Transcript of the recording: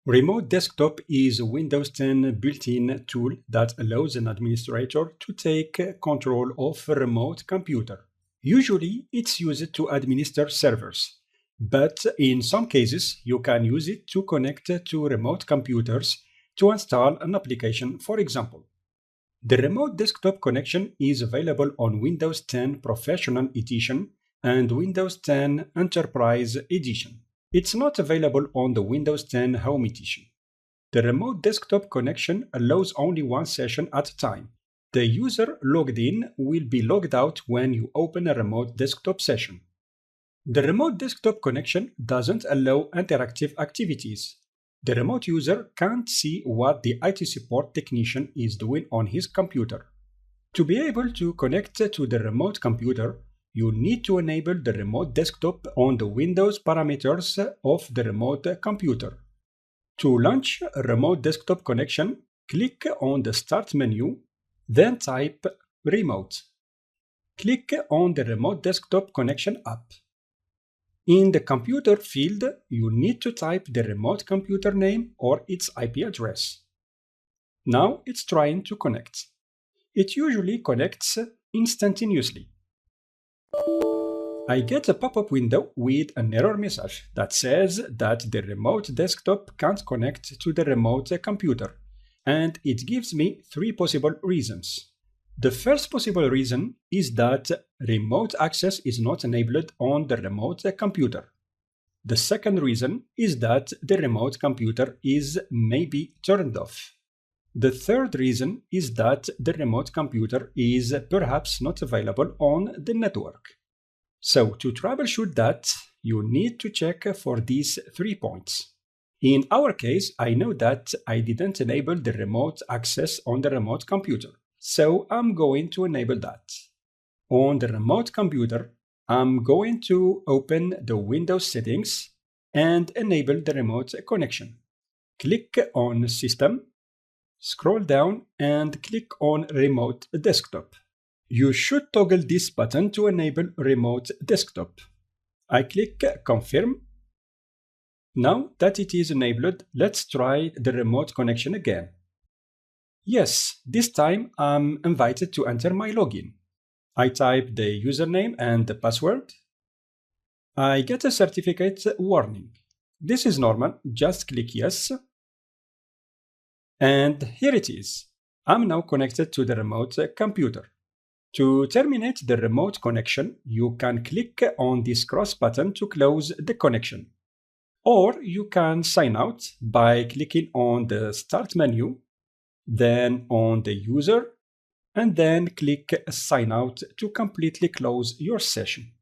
Remote Desktop is a Windows 10 built-in tool that allows an administrator to take control of a remote computer. Usually, it's used to administer servers, but in some cases, you can use it to connect to remote computers to install an application, for example. The Remote Desktop connection is available on Windows 10 Professional Edition and Windows 10 Enterprise Edition. It's not available on the Windows 10 Home Edition. The Remote Desktop connection allows only one session at a time. The user logged in will be logged out when you open a Remote Desktop session. The Remote Desktop connection doesn't allow interactive activities. The remote user can't see what the IT support technician is doing on his computer. To be able to connect to the remote computer, you need to enable the Remote Desktop on the Windows parameters of the remote computer. To launch a Remote Desktop connection, click on the Start menu, then type Remote. Click on the Remote Desktop Connection app. In the Computer field, you need to type the remote computer name or its IP address. Now it's trying to connect. It usually connects instantaneously. I get a pop-up window with an error message that says that the remote desktop can't connect to the remote computer, and it gives me three possible reasons. The first possible reason is that remote access is not enabled on the remote computer. The second reason is that the remote computer is maybe turned off. The third reason is that the remote computer is perhaps not available on the network. So to troubleshoot that, you need to check for these 3 points. In our case, I know that I didn't enable the remote access on the remote computer, so I'm going to enable that. On the remote computer, I'm going to open the Windows settings and enable the remote connection. Click on System, scroll down and click on Remote Desktop. You should toggle this button to enable Remote Desktop. I click Confirm. Now that it is enabled, let's try the remote connection again. Yes, this time I'm invited to enter my login. I type the username and the password. I get a certificate warning. This is normal, just click Yes. And here it is. I'm now connected to the remote computer. To terminate the remote connection, you can click on this cross button to close the connection. Or you can sign out by clicking on the Start menu, then on the User, and then click Sign Out to completely close your session.